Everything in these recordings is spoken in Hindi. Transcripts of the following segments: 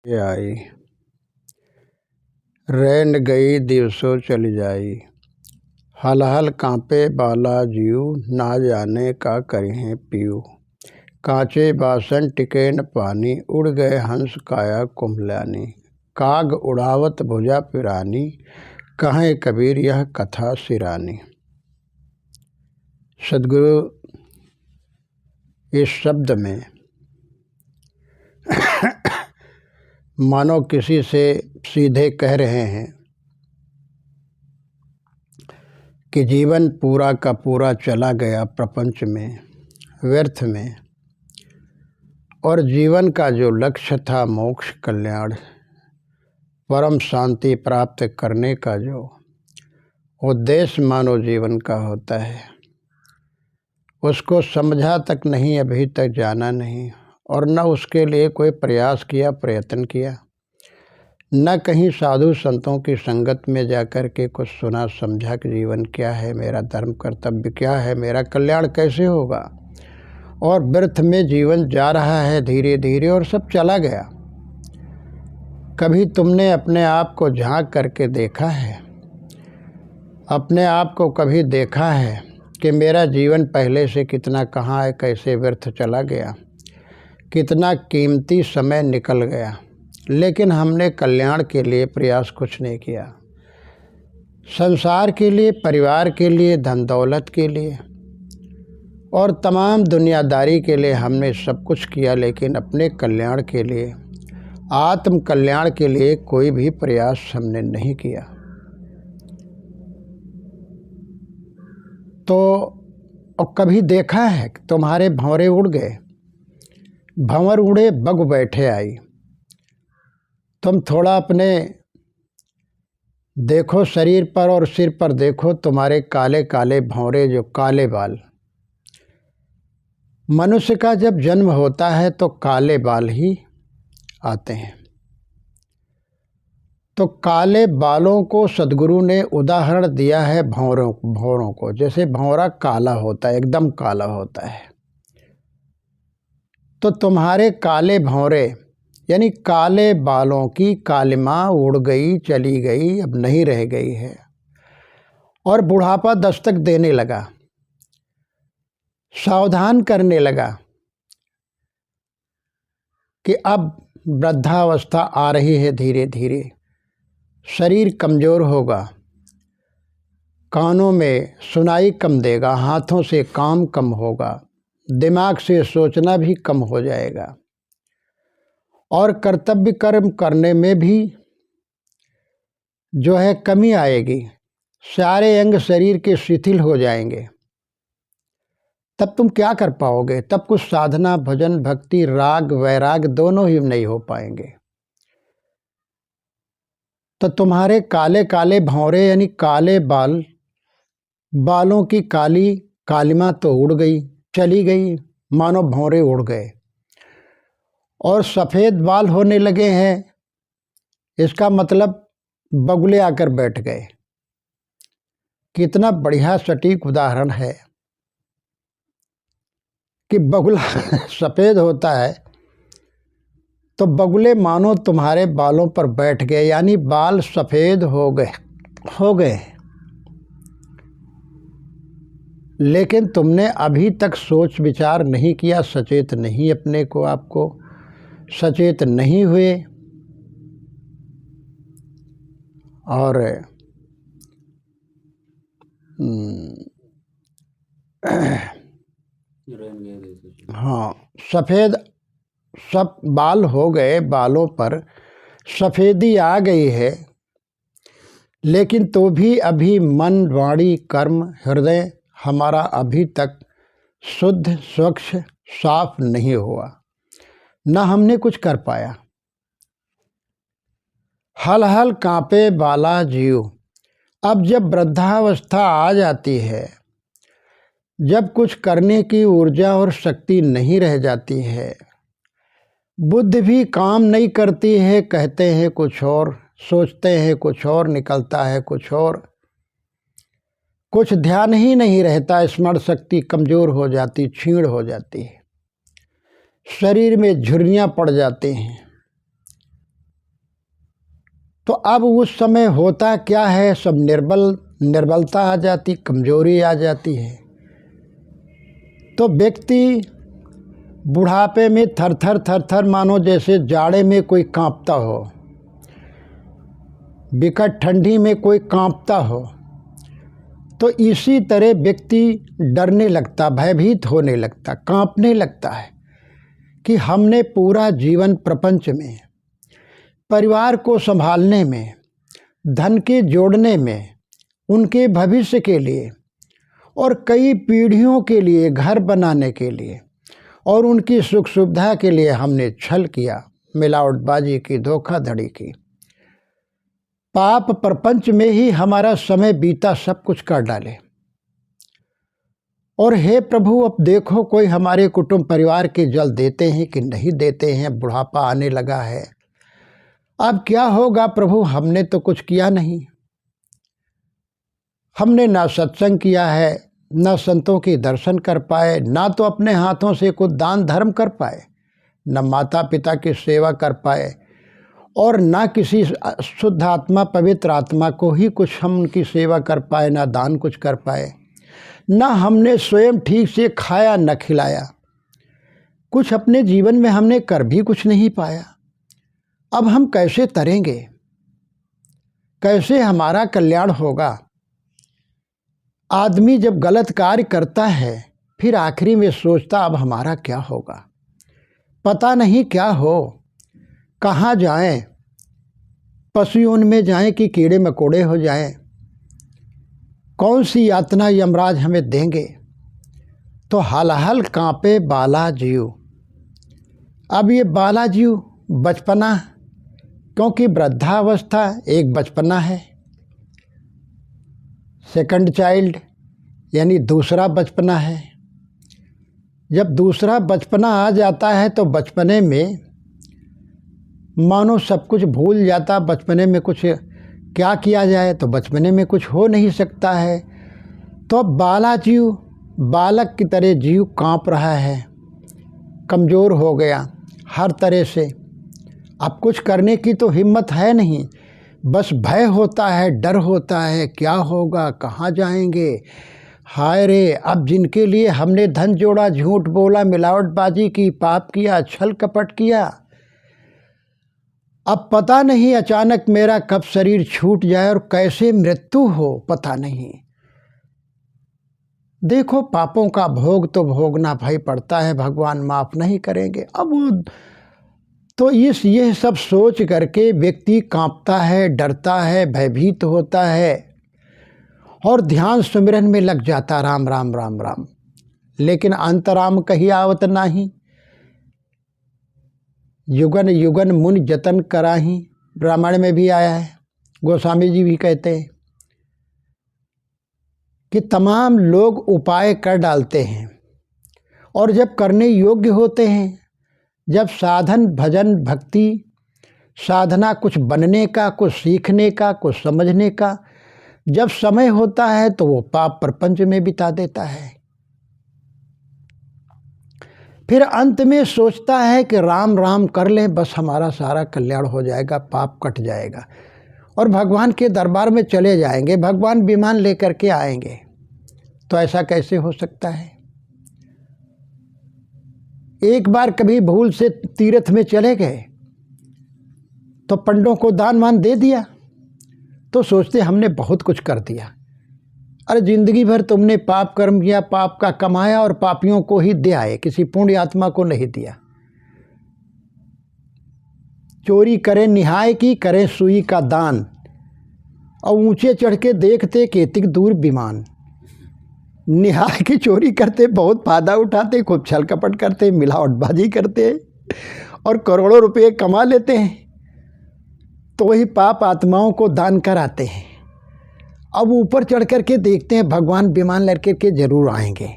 आई रैन गई दिवसों चली जाई। हल हल कांपे बाला जीव, ना जाने का करें पीऊ। कांचे बासन टिके न पानी, उड़ गए हंस काया कुम्भलानी। काग उड़ावत भुजा पिरानी, कहें कबीर यह कथा सिरानी। सदगुरु इस शब्द में मानो किसी से सीधे कह रहे हैं कि जीवन पूरा का पूरा चला गया प्रपंच में, व्यर्थ में, और जीवन का जो लक्ष्य था मोक्ष कल्याण, परम शांति प्राप्त करने का जो उद्देश्य मानव जीवन का होता है, उसको समझा तक नहीं, अभी तक जाना नहीं, और न उसके लिए कोई प्रयास किया, प्रयत्न किया, न कहीं साधु संतों की संगत में जाकर के कुछ सुना समझा कि जीवन क्या है, मेरा धर्म कर्तव्य क्या है, मेरा कल्याण कैसे होगा। और व्यर्थ में जीवन जा रहा है धीरे धीरे, और सब चला गया। कभी तुमने अपने आप को झांक करके देखा है, अपने आप को कभी देखा है कि मेरा जीवन पहले से कितना कहाँ है, कैसे व्यर्थ चला गया, कितना कीमती समय निकल गया, लेकिन हमने कल्याण के लिए प्रयास कुछ नहीं किया। संसार के लिए, परिवार के लिए, धन दौलत के लिए और तमाम दुनियादारी के लिए हमने सब कुछ किया, लेकिन अपने कल्याण के लिए, आत्म कल्याण के लिए कोई भी प्रयास हमने नहीं किया। तो और कभी देखा है कि तुम्हारे भंवरे उड़ गए, भंवर उड़े बग बैठे आई। तुम थोड़ा अपने देखो शरीर पर और सिर पर देखो, तुम्हारे काले काले भंवरे, जो काले बाल। मनुष्य का जब जन्म होता है तो काले बाल ही आते हैं। तो काले बालों को सदगुरु ने उदाहरण दिया है भंवरों को। जैसे भंवरा काला होता है, एकदम काला होता है, तो तुम्हारे काले भंवरे यानी काले बालों की कालिमा उड़ गई, चली गई, अब नहीं रह गई है, और बुढ़ापा दस्तक देने लगा, सावधान करने लगा कि अब वृद्धावस्था आ रही है धीरे धीरे। शरीर कमज़ोर होगा, कानों में सुनाई कम देगा, हाथों से काम कम होगा, दिमाग से सोचना भी कम हो जाएगा, और कर्तव्य कर्म करने में भी जो है कमी आएगी। सारे अंग शरीर के शिथिल हो जाएंगे। तब तुम क्या कर पाओगे? तब कुछ साधना, भजन, भक्ति, राग, वैराग दोनों ही नहीं हो पाएंगे। तो तुम्हारे काले काले भंवरे यानी काले बालों की काली कालिमा तो उड़ गई, चली गई, मानो भंवरे उड़ गए, और सफ़ेद बाल होने लगे हैं। इसका मतलब बगुले आकर बैठ गए। कितना बढ़िया सटीक उदाहरण है कि बगुला सफ़ेद होता है तो बगुले मानो तुम्हारे बालों पर बैठ गए, यानी बाल सफ़ेद हो गए। लेकिन तुमने अभी तक सोच विचार नहीं किया, सचेत नहीं, अपने को आपको सचेत नहीं हुए, और हाँ, सफ़ेद सब बाल हो गए, बालों पर सफ़ेदी आ गई है, लेकिन तो भी अभी मन, वाणी, कर्म, हृदय हमारा अभी तक शुद्ध, स्वच्छ, साफ नहीं हुआ, न हमने कुछ कर पाया। हल हल कांपे बाला जीव। अब जब वृद्धावस्था आ जाती है, जब कुछ करने की ऊर्जा और शक्ति नहीं रह जाती है, बुद्धि भी काम नहीं करती है, कहते हैं कुछ और, सोचते हैं कुछ और, निकलता है कुछ और, कुछ ध्यान ही नहीं रहता, स्मरण शक्ति कमज़ोर हो जाती, क्षीण हो जाती है, शरीर में झुर्रियाँ पड़ जाती हैं, तो अब उस समय होता क्या है, सब निर्बलता आ जाती, कमजोरी आ जाती है। तो व्यक्ति बुढ़ापे में थर थर मानो जैसे जाड़े में कोई कांपता हो, विकट ठंडी में कोई कांपता हो, तो इसी तरह व्यक्ति डरने लगता, भयभीत होने लगता, कांपने लगता है कि हमने पूरा जीवन प्रपंच में, परिवार को संभालने में, धन के जोड़ने में, उनके भविष्य के लिए और कई पीढ़ियों के लिए घर बनाने के लिए और उनकी सुख सुविधा के लिए हमने छल किया, मिलावटबाजी की, धोखाधड़ी की। पाप प्रपंच में ही हमारा समय बीता, सब कुछ कर डाले। और हे प्रभु, अब देखो कोई हमारे कुटुंब परिवार के जल देते हैं कि नहीं देते हैं। बुढ़ापा आने लगा है, अब क्या होगा प्रभु, हमने तो कुछ किया नहीं। हमने ना सत्संग किया है, ना संतों के दर्शन कर पाए, ना तो अपने हाथों से कुछ दान धर्म कर पाए, न माता पिता की सेवा कर पाए, और ना किसी शुद्ध आत्मा पवित्र आत्मा को ही कुछ हम उनकी सेवा कर पाए, ना दान कुछ कर पाए, ना हमने स्वयं ठीक से खाया न खिलाया। कुछ अपने जीवन में हमने कर भी कुछ नहीं पाया। अब हम कैसे तरेंगे, कैसे हमारा कल्याण होगा। आदमी जब गलत कार्य करता है फिर आखिरी में सोचता अब हमारा क्या होगा, पता नहीं क्या हो, कहाँ जाएं, पशुओं में जाएं कि कीड़े मकोड़े हो जाएं, कौन सी यातना यमराज हमें देंगे। तो हल हल कांपे बाला जीव। अब ये बाला जीव बचपना, क्योंकि वृद्धावस्था एक बचपना है, सेकंड चाइल्ड यानी दूसरा बचपना है। जब दूसरा बचपना आ जाता है तो बचपने में मानो सब कुछ भूल जाता। बचपने में कुछ क्या किया जाए, तो बचपने में कुछ हो नहीं सकता है। तो बाला जीव बालक की तरह जीव कांप रहा है, कमज़ोर हो गया हर तरह से। अब कुछ करने की तो हिम्मत है नहीं, बस भय होता है, डर होता है, क्या होगा, कहाँ जाएंगे। हाय रे, अब जिनके लिए हमने धन जोड़ा, झूठ बोला, मिलावटबाजी की, पाप किया, छल कपट किया, अब पता नहीं अचानक मेरा कब शरीर छूट जाए और कैसे मृत्यु हो, पता नहीं। देखो पापों का भोग तो भोगना भाई पड़ता है, भगवान माफ़ नहीं करेंगे। अब तो ये सब सोच करके व्यक्ति कांपता है, डरता है, भयभीत होता है और ध्यान सुमिरन में लग जाता, राम राम राम राम। लेकिन अंतराम कही आवत नाही, युगन युगन मुनि जतन कराही। रामायण में भी आया है, गोस्वामी जी भी कहते हैं कि तमाम लोग उपाय कर डालते हैं और जब करने योग्य होते हैं, जब साधन भजन भक्ति साधना कुछ बनने का, कुछ सीखने का, कुछ समझने का जब समय होता है तो वो पाप प्रपंच में बिता देता है। फिर अंत में सोचता है कि राम राम कर लें, बस हमारा सारा कल्याण हो जाएगा, पाप कट जाएगा और भगवान के दरबार में चले जाएंगे, भगवान विमान लेकर के आएंगे। तो ऐसा कैसे हो सकता है। एक बार कभी भूल से तीर्थ में चले गए तो पंडों को दान वान दे दिया, तो सोचते हमने बहुत कुछ कर दिया। अरे जिंदगी भर तुमने पाप कर्म किया, पाप का कमाया और पापियों को ही दे आए, किसी पुण्य आत्मा को नहीं दिया। चोरी करें निहाय की, करें सुई का दान, और ऊंचे चढ़ के देखते केतिक दूर विमान। निहाय की चोरी करते, बहुत फायदा उठाते, खूब छल कपट करते, मिलावटबाजी करते और करोड़ों रुपए कमा लेते हैं, तो वही पाप आत्माओं को दान कराते हैं। अब ऊपर चढ़ कर के देखते हैं भगवान विमान लड़के के जरूर आएंगे,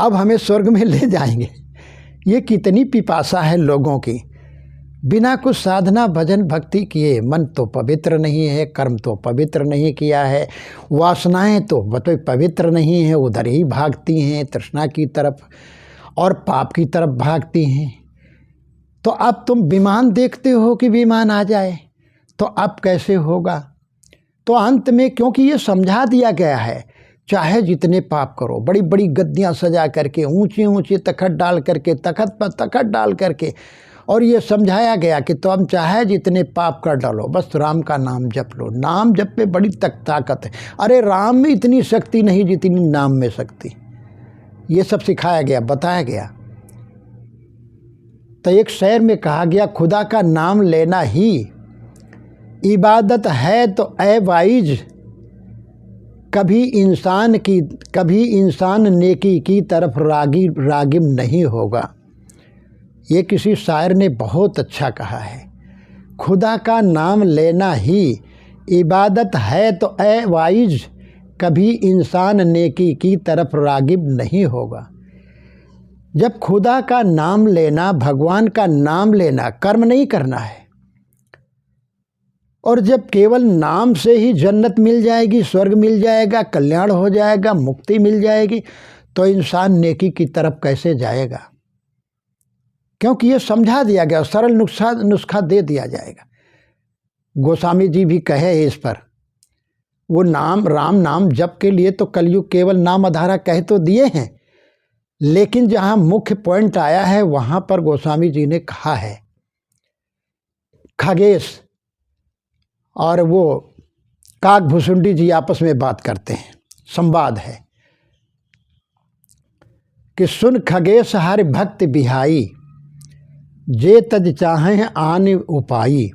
अब हमें स्वर्ग में ले जाएंगे। ये कितनी पिपासा है लोगों की। बिना कुछ साधना भजन भक्ति किए मन तो पवित्र नहीं है, कर्म तो पवित्र नहीं किया है, वासनाएं तो पवित्र नहीं है, उधर ही भागती हैं तृष्णा की तरफ और पाप की तरफ भागती हैं। तो अब तुम विमान देखते हो कि विमान आ जाए, तो अब कैसे होगा? तो अंत में क्योंकि ये समझा दिया गया है, चाहे जितने पाप करो, बड़ी बड़ी गद्दियाँ सजा करके, ऊंची ऊंची तखत डाल करके, तखत पर तखत डाल करके, और ये समझाया गया कि तो हम चाहे जितने पाप कर डालो, बस राम का नाम जप लो। नाम जप में बड़ी ताकत है। अरे राम में इतनी शक्ति नहीं जितनी नाम में शक्ति। ये सब सिखाया गया, बताया गया। तो एक शेर में कहा गया, खुदा का नाम लेना ही इबादत है तो ए वाइज, कभी इंसान नेकी की तरफ रागिब नहीं होगा। ये किसी शायर ने बहुत अच्छा कहा है। खुदा का नाम लेना ही इबादत है तो ए वाइज, कभी इंसान नेकी की तरफ रागिब नहीं होगा। जब खुदा का नाम लेना, भगवान का नाम लेना, कर्म नहीं करना है, और जब केवल नाम से ही जन्नत मिल जाएगी, स्वर्ग मिल जाएगा, कल्याण हो जाएगा, मुक्ति मिल जाएगी, तो इंसान नेकी की तरफ कैसे जाएगा? क्योंकि ये समझा दिया गया, सरल नुस्खा दे दिया जाएगा। गोस्वामी जी भी कहे इस पर, वो राम नाम जप के लिए तो कलयुग केवल नाम आधारा कह तो दिए हैं, लेकिन जहाँ मुख्य पॉइंट आया है वहाँ पर गोस्वामी जी ने कहा है, खगेश और वो काकभुसुंडी जी आपस में बात करते हैं, संवाद है कि सुन खगेश हर भक्त बिहाई, जे तज चाहें आन उपाई।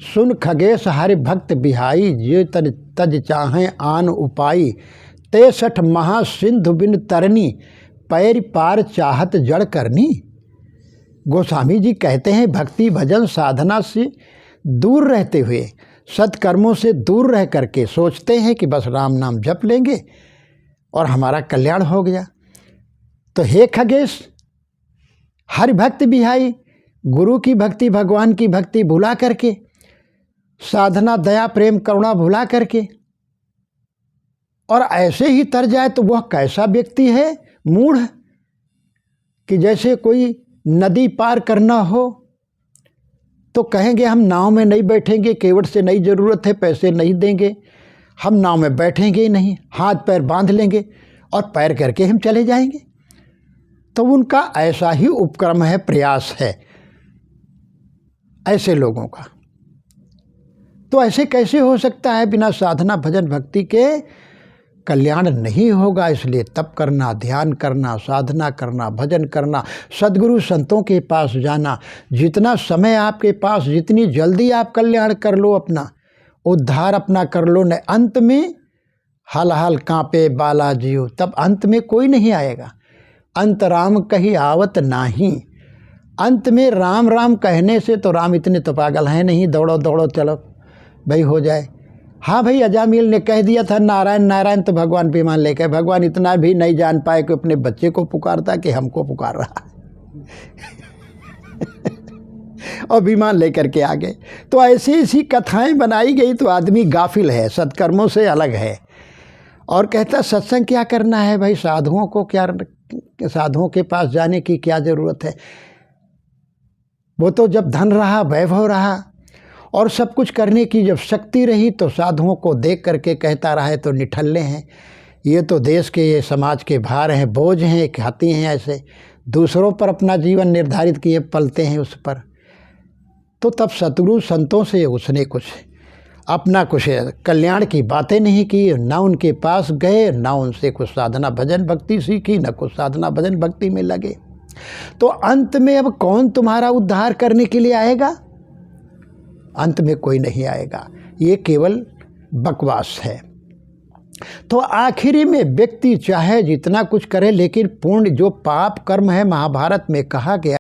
सुन खगेश हर भक्त बिहाई, जे तज चाहें आन उपाई। 63 महासिंधु बिन तरनी, पैर पार चाहत जड़ करनी। गोस्वामी जी कहते हैं, भक्ति भजन साधना से दूर रहते हुए, सत्कर्मों से दूर रह करके सोचते हैं कि बस राम नाम जप लेंगे और हमारा कल्याण हो गया। तो हे खगेश, हरि भक्त बिहाई, गुरु की भक्ति, भगवान की भक्ति भुला करके, साधना दया प्रेम करुणा भुला करके, और ऐसे ही तर जाए तो वह कैसा व्यक्ति है? मूढ़, कि जैसे कोई नदी पार करना हो तो कहेंगे हम नाव में नहीं बैठेंगे, केवट से नहीं ज़रूरत है, पैसे नहीं देंगे, हम नाव में बैठेंगे ही नहीं, हाथ पैर बांध लेंगे और पैर करके हम चले जाएंगे। तो उनका ऐसा ही उपक्रम है, प्रयास है ऐसे लोगों का। तो ऐसे कैसे हो सकता है? बिना साधना भजन भक्ति के कल्याण नहीं होगा। इसलिए तप करना, ध्यान करना, साधना करना, भजन करना, सद्गुरु संतों के पास जाना, जितना समय आपके पास, जितनी जल्दी आप कल्याण कर लो, अपना उद्धार अपना कर लो, न अंत में हल हल कांपे बाला जियो, तब अंत में कोई नहीं आएगा। अंत राम कही आवत नाही, अंत में राम राम कहने से तो राम इतने तो पागल हैं नहीं, दौड़ो दौड़ो चलो भाई हो जाए। हाँ भाई, अजामिल ने कह दिया था नारायण नारायण, तो भगवान विमान लेकर, भगवान इतना भी नहीं जान पाए कि अपने बच्चे को पुकारता कि हमको पुकार रहा और विमान लेकर के आ गए। तो ऐसी ऐसी कथाएं बनाई गई तो आदमी गाफिल है, सत्कर्मों से अलग है, और कहता सत्संग क्या करना है भाई, साधुओं को क्या, साधुओं के पास जाने की क्या ज़रूरत है? वो तो जब धन रहा, वैभव रहा और सब कुछ करने की जब शक्ति रही, तो साधुओं को देख करके कहता रहा है तो निठल्ले हैं, ये तो देश के, ये समाज के भार हैं, बोझ हैं, खाती हैं, ऐसे दूसरों पर अपना जीवन निर्धारित किए पलते हैं उस पर। तो तब सतगुरु संतों से उसने कुछ अपना कुछ कल्याण की बातें नहीं की, ना उनके पास गए, ना उनसे कुछ साधना भजन भक्ति सीखी, ना कुछ साधना भजन भक्ति में लगे। तो अंत में अब कौन तुम्हारा उद्धार करने के लिए आएगा? अंत में कोई नहीं आएगा, ये केवल बकवास है। तो आखिरी में व्यक्ति चाहे जितना कुछ करे, लेकिन पूर्ण जो पाप कर्म है, महाभारत में कहा गया